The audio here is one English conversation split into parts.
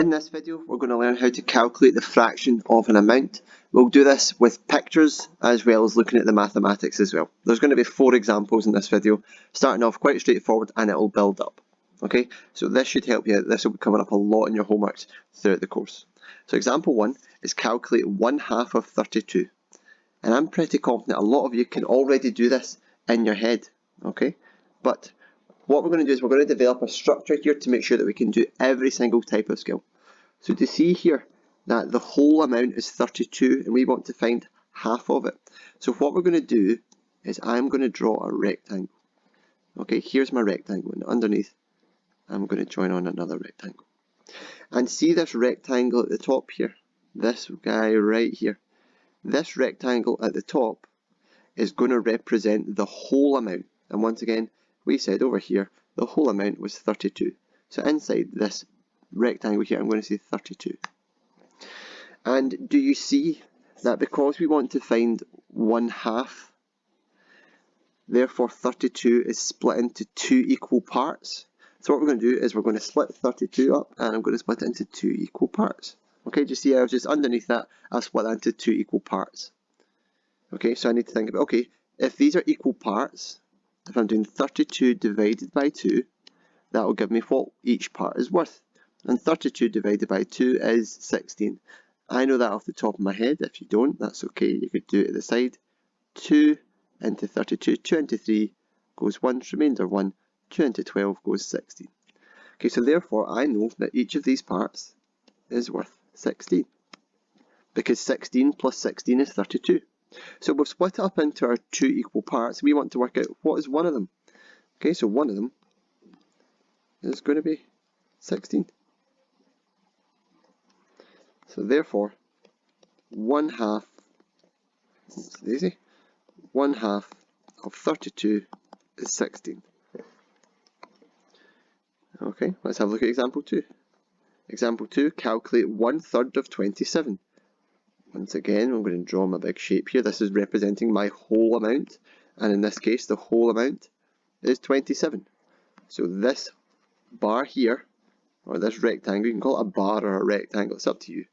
In this video, we're going to learn how to calculate the fraction of an amount. We'll do this with pictures as well as looking at the mathematics as well. There's going to be 4 examples in this video, starting off quite straightforward and it will build up. Okay, so this should help you. This will be coming up a lot in your homeworks throughout the course. So example 1 is calculate 1/2 of 32. And I'm pretty confident a lot of you can already do this in your head. Okay, but what we're going to do is we're going to develop a structure here to make sure that we can do every single type of skill. So to see here that the whole amount is 32 and we want to find half of it. So what we're going to do is I'm going to draw a rectangle. Okay, here's my rectangle, and underneath I'm going to join on another rectangle. And see this rectangle at the top here? This guy right here. This rectangle at the top is going to represent the whole amount. And once again, we said over here, the whole amount was 32. So inside this rectangle here, I'm going to say 32. And do you see that because we want to find 1/2, therefore 32 is split into 2 equal parts? So what we're going to do is we're going to split 32 up, and I'm going to split it into 2 equal parts. Okay, do you see I was just underneath that, I've split that into 2 equal parts. Okay, so I need to think about, okay, if these are equal parts, if I'm doing 32 divided by 2, that will give me what each part is worth. And 32 divided by 2 is 16. I know that off the top of my head. If you don't, that's okay. You could do it at the side. 2 into 32, 2 into 3 goes 1, remainder 1, 2 into 12 goes 16. Okay, so therefore I know that each of these parts is worth 16. Because 16 plus 16 is 32. So we've split it up into our 2 equal parts. We want to work out what is one of them. Okay, so one of them is going to be 16. So therefore, 1/2, it's easy, 1/2 of 32 is 16. Okay, let's have a look at example 2. Example 2, calculate 1/3 of 27. Once again, I'm going to draw my big shape here. This is representing my whole amount, and in this case, the whole amount is 27. So this bar here, or this rectangle, you can call it a bar or a rectangle, it's up to you.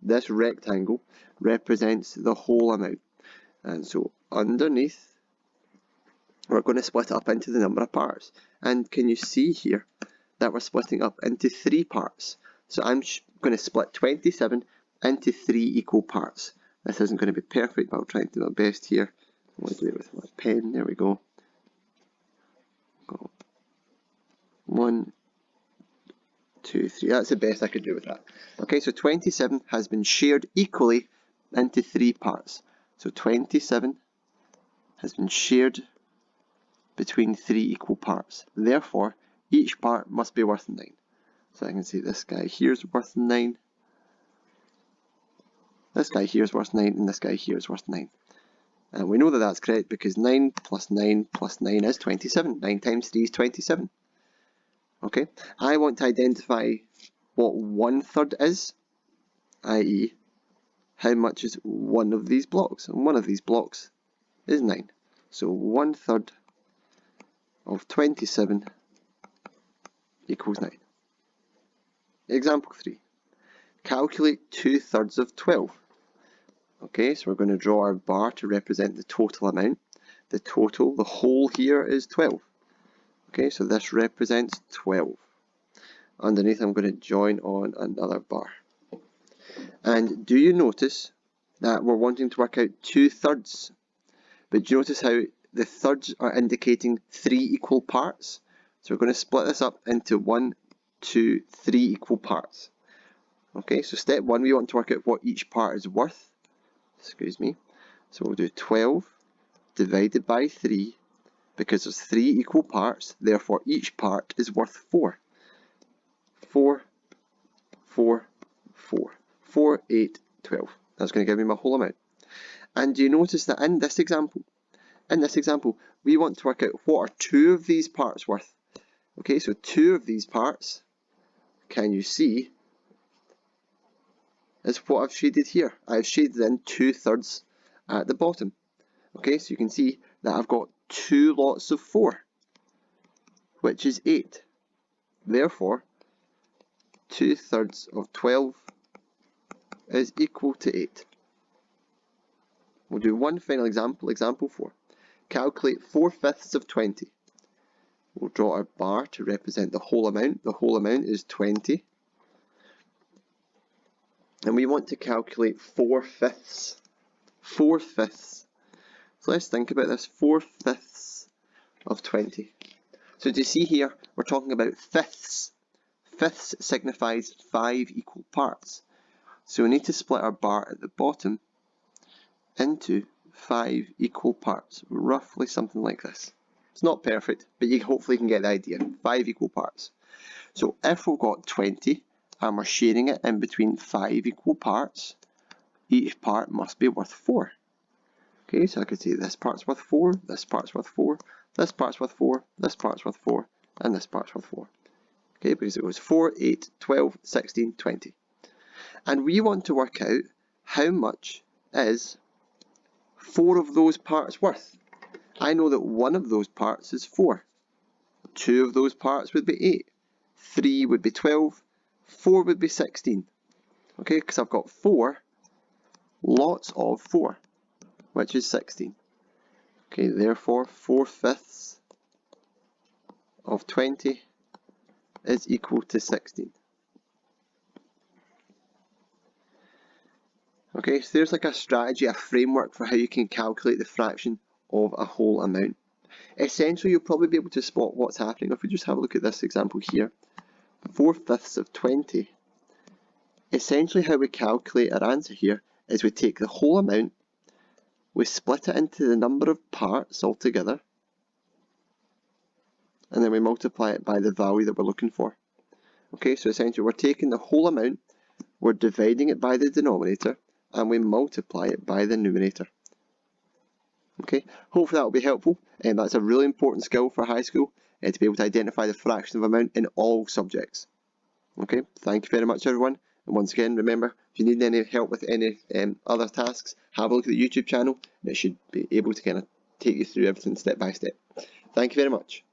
This rectangle represents the whole amount. And so underneath, we're going to split it up into the number of parts. And can you see here that we're splitting up into 3 parts? So I'm going to split 27 into 3 equal parts. This isn't going to be perfect, but I'll try and do my best here. I'm going to do it with my pen. There we go. 1, 2, 3. That's the best I could do with that. Okay, so 27 has been shared equally into 3 parts. So 27 has been shared between 3 equal parts. Therefore, each part must be worth 9. So I can say this guy here is worth 9. This guy here is worth 9, and this guy here is worth 9. And we know that that's correct because 9 plus 9 plus 9 is 27. 9 times 3 is 27. Okay, I want to identify what 1/3 is, i.e. how much is one of these blocks. And one of these blocks is 9. So 1/3 of 27 equals 9. Example 3. Calculate 2/3 of 12. Okay, so we're going to draw our bar to represent the total amount. The total, the whole here is 12. Okay, so this represents 12. Underneath I'm going to join on another bar. And do you notice that we're wanting to work out 2/3? But do you notice how the thirds are indicating 3 equal parts? So we're going to split this up into 1, 2, 3 equal parts. Okay, so step 1, we want to work out what each part is worth. Excuse me. So we'll do 12 divided by 3, because there's 3 equal parts, therefore each part is worth 4. 4, 4, 4. 4, 8, 12. That's going to give me my whole amount. And do you notice that in this example, we want to work out what are 2 of these parts worth. Okay, so 2 of these parts, can you see, is what I've shaded here. I've shaded in 2/3 at the bottom. Okay, so you can see that I've got 2 lots of 4, which is 8. Therefore, 2/3 of 12 is equal to 8. We'll do one final example, example 4. Calculate 4/5 of 20. We'll draw our bar to represent the whole amount. The whole amount is 20. And we want to calculate 4/5. 4/5. So let's think about this. 4/5 of 20. So do you see here, we're talking about fifths. Fifths signifies 5 equal parts. So we need to split our bar at the bottom into 5 equal parts, roughly something like this. It's not perfect, but you hopefully can get the idea. 5 equal parts. So if we've got 20 and we're sharing it in between 5 equal parts, each part must be worth 4. Okay, so I could say this part's worth 4, this part's worth 4, this part's worth 4, this part's worth 4, and this part's worth 4. Okay, because it goes 4, 8, 12, 16, 20. And we want to work out how much is 4 of those parts worth. I know that one of those parts is 4. 2 of those parts would be 8. 3 would be 12. 4 would be 16. Okay, because I've got 4 lots of 4, which is 16. Okay, therefore 4/5 of 20 is equal to 16. Okay, so there's like a strategy, a framework for how you can calculate the fraction of a whole amount. Essentially, you'll probably be able to spot what's happening if we just have a look at this example here. 4/5 of 20. Essentially, how we calculate our answer here is we take the whole amount, we split it into the number of parts altogether, and then we multiply it by the value that we're looking for. Okay, so essentially we're taking the whole amount, we're dividing it by the denominator, and we multiply it by the numerator. Okay, hopefully that will be helpful, and that's a really important skill for high school, to be able to identify the fraction of amount in all subjects. Okay, thank you very much everyone, and once again remember, if you need any help with any other tasks, have a look at the YouTube channel, and it should be able to kind of take you through everything step by step. Thank you very much.